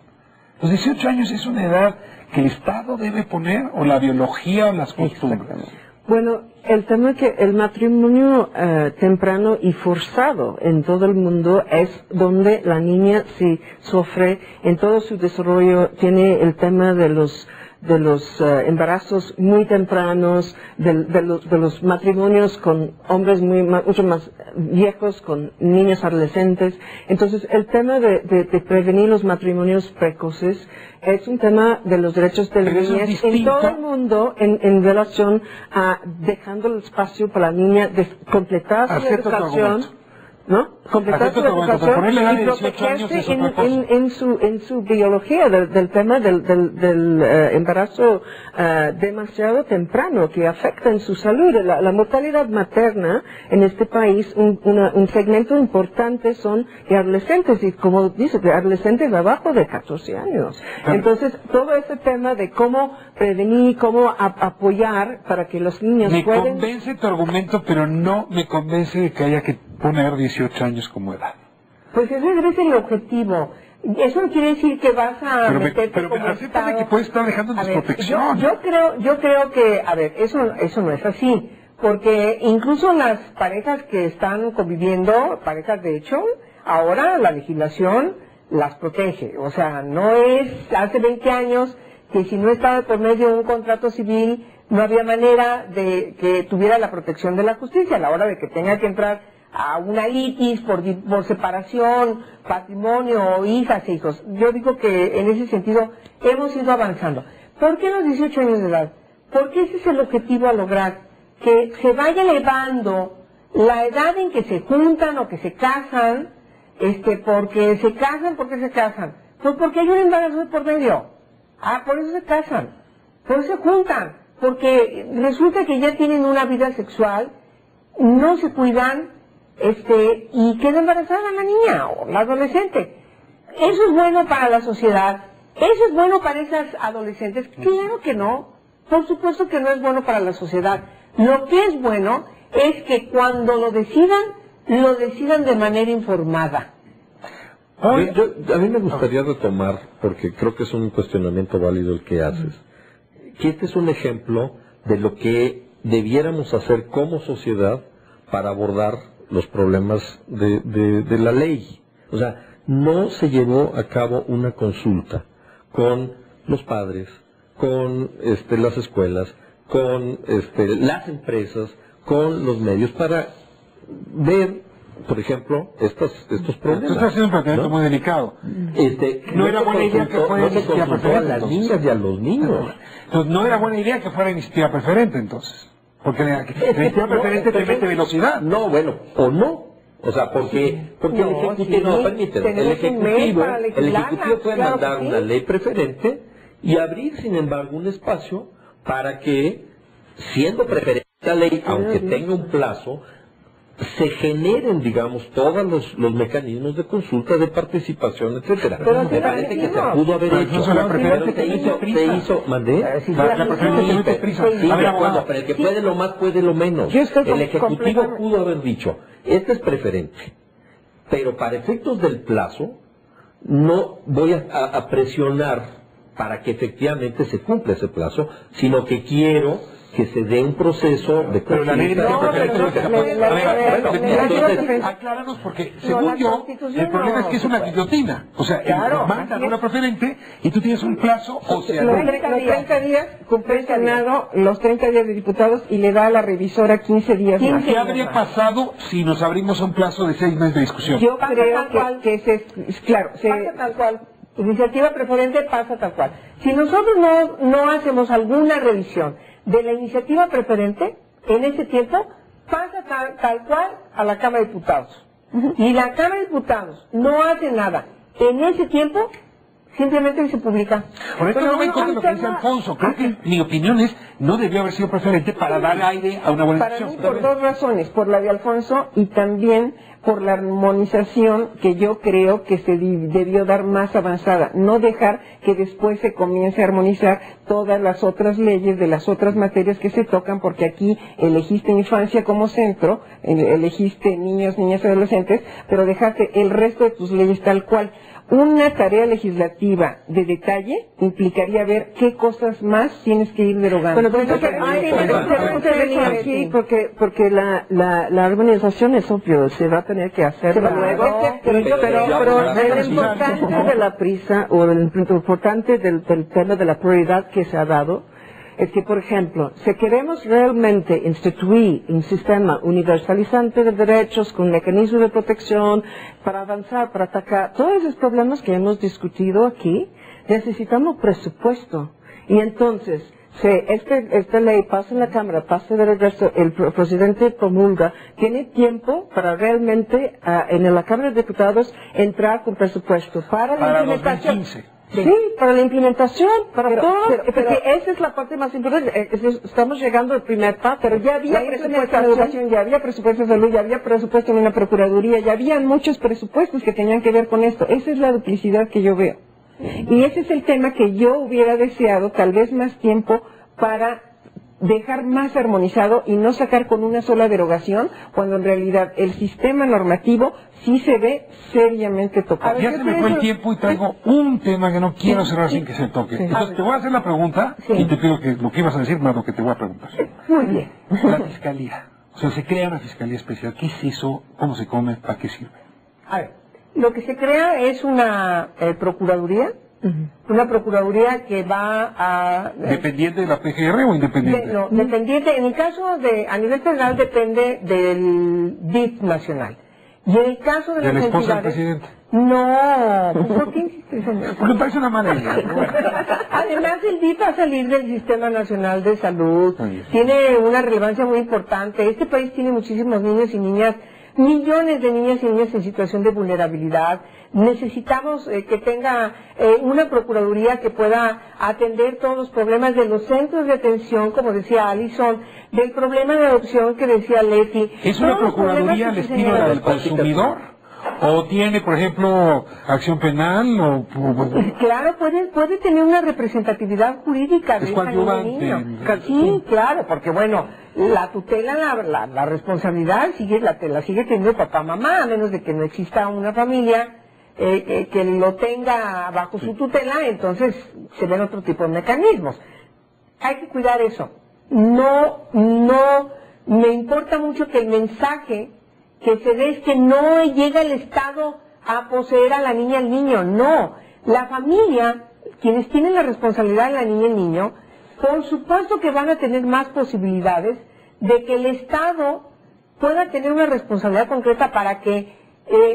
Los 18 años es una edad que el Estado debe poner, o la biología o las costumbres. Bueno, el tema es que el matrimonio temprano y forzado en todo el mundo es donde la niña sí sufre en todo su desarrollo, tiene el tema de los embarazos muy tempranos, de los matrimonios con hombres mucho más viejos, con niños adolescentes. Entonces, el tema de prevenir los matrimonios precoces es un tema de los derechos de las niñas en todo el mundo en relación a dejando el espacio para la niña de completar su educación. ¿No? Completar su educación y protegerse en su biología del tema del embarazo demasiado temprano que afecta en su salud. La mortalidad materna en este país, un segmento importante son de adolescentes y como dice, de adolescentes abajo de 14 años. Entonces, todo ese tema de cómo prevenir, cómo apoyar para que los niños puedan... Me convence tu argumento, pero no me convence de que haya que poner 18 años como edad. Pues ese debe ser el objetivo. Eso no quiere decir que vas a meterte pero como acéptame Estado. que puedes estar dejando en desprotección. Yo creo que, a ver, eso no es así. Porque incluso las parejas que están conviviendo, parejas de hecho, ahora la legislación las protege. O sea, no es hace 20 años que si no estaba por medio de un contrato civil, no había manera de que tuviera la protección de la justicia a la hora de que tenga que entrar a una litis por separación, patrimonio, hijas e hijos. Yo digo que en ese sentido hemos ido avanzando. ¿Por qué los 18 años de edad? Porque ese es el objetivo a lograr, que se vaya elevando la edad en que se juntan o que se casan, porque se casan, ¿por qué se casan? Pues porque hay un embarazo de por medio. Por eso se casan, por eso se juntan, porque resulta que ya tienen una vida sexual, no se cuidan, y queda embarazada la niña o la adolescente. ¿Eso es bueno para la sociedad? ¿Eso es bueno para esas adolescentes? Claro que no. Por supuesto que no es bueno para la sociedad. Lo que es bueno es que cuando lo decidan de manera informada. A mí me gustaría retomar, porque creo que es un cuestionamiento válido el que haces, que este es un ejemplo de lo que debiéramos hacer como sociedad para abordar los problemas de la ley. O sea, no se llevó a cabo una consulta con los padres, con las escuelas, con las empresas, con los medios para ver, por ejemplo, estos problemas. Tú estás haciendo un planteamiento muy delicado. No era buena idea que fuera iniciativa preferente a las niñas y a los niños. Entonces, no era buena idea que fuera iniciativa preferente, entonces. Porque la iniciativa preferente te mete velocidad. No, bueno, o no. O sea, porque el Ejecutivo, no, permiten, el Ejecutivo puede mandar una ley preferente y abrir, sin embargo, un espacio para que, siendo preferente la ley, aunque tenga un plazo, se generen, digamos, todos los mecanismos de consulta, de participación, etcétera. Me parece que se pudo haber hecho. Se hizo, ¿mandé? La preferencia te prisa. Sí, de acuerdo, pero el que puede lo más, puede lo menos. El Ejecutivo pudo haber dicho, este es preferente, pero para efectos del plazo, no voy a presionar para que efectivamente se cumpla ese plazo, sino que quiero que se dé un proceso de acláranos, porque según yo, el problema es que es una guillotina. O sea, mandan una preferente y tú tienes un plazo, o sea, los 30 días cumple el Senado los 30 días de diputados y le da a la revisora 15 días más. ¿Qué habría pasado si nos abrimos a un plazo de 6 meses de discusión? Yo creo que claro, pasa tal cual. Iniciativa preferente pasa tal cual. Si nosotros no hacemos alguna revisión de la iniciativa preferente, en ese tiempo pasa tal cual a la Cámara de Diputados. Y la Cámara de Diputados no hace nada en ese tiempo, simplemente se publica. Por esto no me contra lo que dice Alfonso. Creo que mi opinión es, no debió haber sido preferente para dar aire a una buena discusión. Para mí, por dos razones, por la de Alfonso y también por la armonización que yo creo que se debió dar más avanzada, no dejar que después se comience a armonizar todas las otras leyes de las otras materias que se tocan, porque aquí elegiste infancia como centro, elegiste niños, niñas y adolescentes, pero dejaste el resto de tus leyes tal cual. Una tarea legislativa de detalle implicaría ver qué cosas más tienes que ir derogando. Bueno, pues aquí porque la armonización es obvio, se va a tener que hacer luego, pero lo importante de la prisa o lo importante del tema de la prioridad que se ha dado es que, por ejemplo, si queremos realmente instituir un sistema universalizante de derechos con mecanismos de protección para avanzar, para atacar todos esos problemas que hemos discutido aquí, necesitamos presupuesto. Y entonces, si esta ley pasa en la Cámara, pasa de regreso, el presidente promulga, tiene tiempo para realmente en la Cámara de Diputados entrar con presupuesto para la implementación. 2015. Sí, para la implementación, para todo, porque esa es la parte más importante. Estamos llegando al primer paso. Pero ya había presupuesto en educación, ya había presupuesto en salud, ya había presupuesto en una procuraduría, ya había muchos presupuestos que tenían que ver con esto. Esa es la duplicidad que yo veo. Y ese es el tema que yo hubiera deseado, tal vez más tiempo, para dejar más armonizado y no sacar con una sola derogación, cuando en realidad el sistema normativo sí se ve seriamente tocado. Ya se me fue el tiempo y traigo un tema que no quiero cerrar sin que se toque. Entonces te voy a hacer la pregunta y te pido que lo que ibas a decir más lo que te voy a preguntar. Muy bien. La fiscalía. O sea, se crea una fiscalía especial. ¿Qué es eso? ¿Cómo se come? ¿Para qué sirve? A ver, lo que se crea es una procuraduría. Una procuraduría que va a... ¿Dependiente de la PGR o independiente? No, dependiente. En el caso a nivel federal depende del DIF nacional. Y en el caso de la esposa del entidades... presidente. No, ¿por qué insistes en eso? Porque me parece una mala idea. Además, el DIF va a salir del Sistema Nacional de Salud. Tiene una relevancia muy importante. Este país tiene muchísimos niños y niñas, millones de niñas y niñas en situación de vulnerabilidad. Necesitamos que tenga una procuraduría que pueda atender todos los problemas de los centros de atención, como decía Alison, del problema de adopción que decía Leti. ¿Es una procuraduría al estilo de la del consumidor? ¿O tiene, por ejemplo, acción penal? Claro, puede tener una representatividad jurídica de ese niño. Sí, claro, porque bueno, la tutela, la responsabilidad la sigue teniendo papá, mamá, a menos de que no exista una familia que lo tenga bajo su tutela, entonces se ven otro tipo de mecanismos. Hay que cuidar eso. No me importa mucho que el mensaje que se dé es que no llega el Estado a poseer a la niña y al niño, no. La familia, quienes tienen la responsabilidad de la niña y el niño, por supuesto que van a tener más posibilidades de que el Estado pueda tener una responsabilidad concreta para que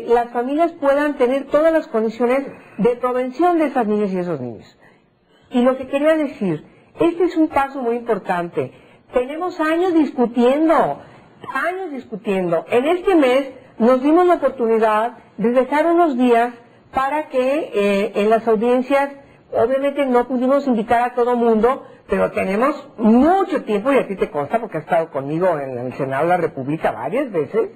las familias puedan tener todas las condiciones de prevención de esas niñas y esos niños. Y lo que quería decir, este es un paso muy importante. Tenemos años discutiendo. En este mes nos dimos la oportunidad de dejar unos días para que en las audiencias, obviamente no pudimos invitar a todo mundo, pero tenemos mucho tiempo, y a ti te consta porque has estado conmigo en el Senado de la República varias veces,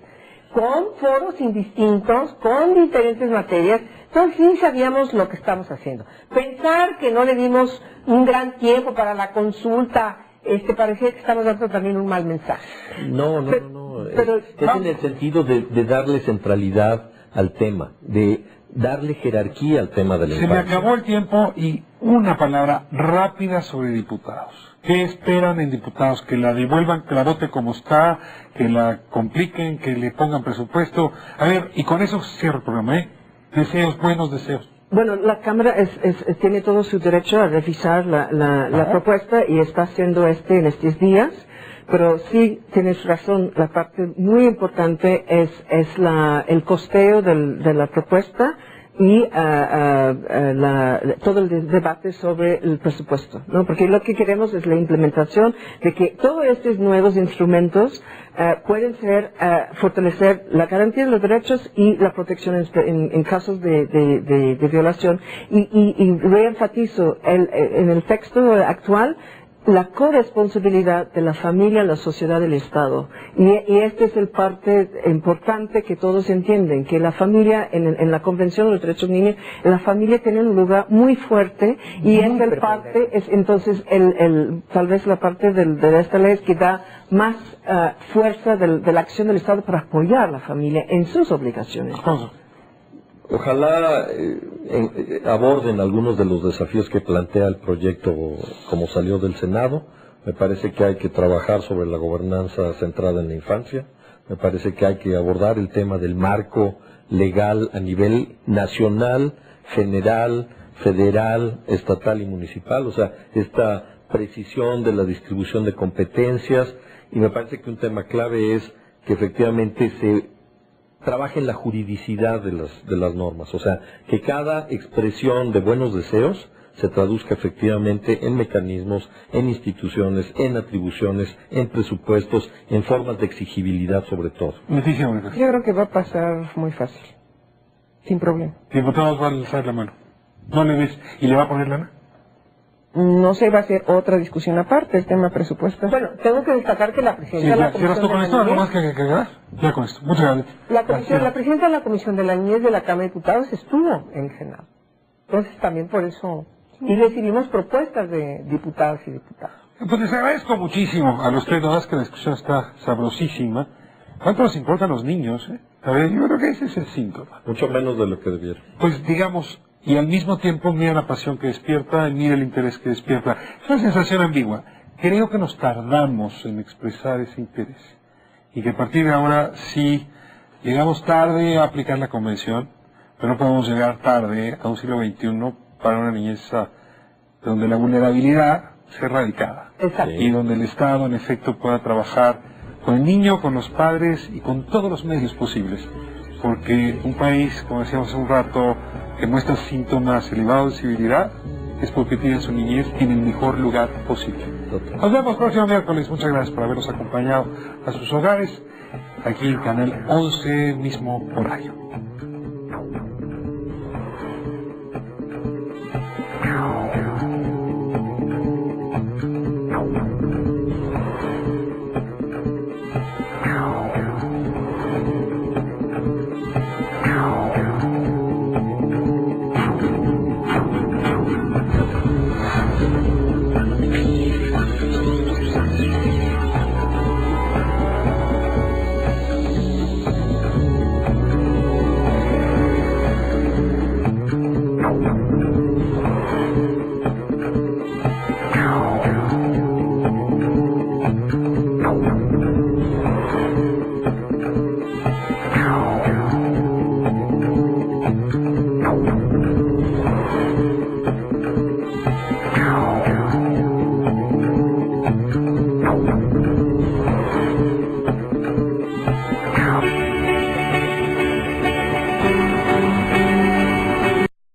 con foros indistintos, con diferentes materias, entonces sí sabíamos lo que estamos haciendo. Pensar que no le dimos un gran tiempo para la consulta, parecía que estamos dando también un mal mensaje. No. Pero, es en el sentido de darle centralidad al tema, de darle jerarquía al tema de la infancia. Se me acabó el tiempo y una palabra rápida sobre diputados. ¿Qué esperan en diputados? ¿Que la devuelvan, que la vote como está, que la compliquen, que le pongan presupuesto? A ver, y con eso cierro el programa, Deseos, buenos deseos. Bueno, la Cámara tiene todo su derecho a revisar la propuesta y está haciendo en estos días, pero sí tienes razón, la parte muy importante es el costeo de la propuesta y todo el debate sobre el presupuesto, ¿no? Porque lo que queremos es la implementación de que todos estos nuevos instrumentos pueden fortalecer la garantía de los derechos y la protección en casos de violación. Y reenfatizo, en el texto actual la corresponsabilidad de la familia, la sociedad, el Estado. Y este es el parte importante que todos entienden, que la familia, en la Convención de los Derechos Niños, la familia tiene un lugar muy fuerte y es el parte, es entonces tal vez la parte de esta ley es que da más fuerza de la acción del Estado para apoyar a la familia en sus obligaciones. Ojalá aborden algunos de los desafíos que plantea el proyecto como salió del Senado. Me parece que hay que trabajar sobre la gobernanza centrada en la infancia. Me parece que hay que abordar el tema del marco legal a nivel nacional, general, federal, estatal y municipal. O sea, esta precisión de la distribución de competencias. Y me parece que un tema clave es que efectivamente se trabaje en la juridicidad de las normas, o sea, que cada expresión de buenos deseos se traduzca efectivamente en mecanismos, en instituciones, en atribuciones, en presupuestos, en formas de exigibilidad sobre todo. Yo creo que va a pasar muy fácil, sin problema. Diputados, va a alzar la mano. ¿No le ves? ¿Y le va a poner lana? No se va a hacer otra discusión aparte, el tema presupuesto. Bueno, tengo que destacar que la presidenta de la Comisión ¿Cierras tú con esto? ¿Algo más que agregar? Ya con esto. Muchas gracias. La presidenta de la Comisión de la Niñez de la Cámara de Diputados estuvo en el Senado. Entonces también por eso... Y recibimos propuestas de diputados y diputadas. Pues les agradezco muchísimo a los tres, no más que la discusión está sabrosísima. ¿Cuánto nos importan los niños? A ver, yo creo que ese es el síntoma. Mucho menos de lo que debieron. Pues digamos... Y al mismo tiempo mira la pasión que despierta y mira el interés que despierta. Es una sensación ambigua. Creo que nos tardamos en expresar ese interés. Y que a partir de ahora sí llegamos tarde a aplicar la convención, pero no podemos llegar tarde a un siglo XXI para una niñez donde la vulnerabilidad sea erradicada. Exacto. Y donde el Estado en efecto pueda trabajar con el niño, con los padres y con todos los medios posibles. Porque un país, como decíamos hace un rato, que muestra síntomas elevados de civilidad, es porque tiene su niñez en el mejor lugar posible. Nos vemos próximo miércoles. Muchas gracias por habernos acompañado a sus hogares, aquí en Canal 11, mismo horario.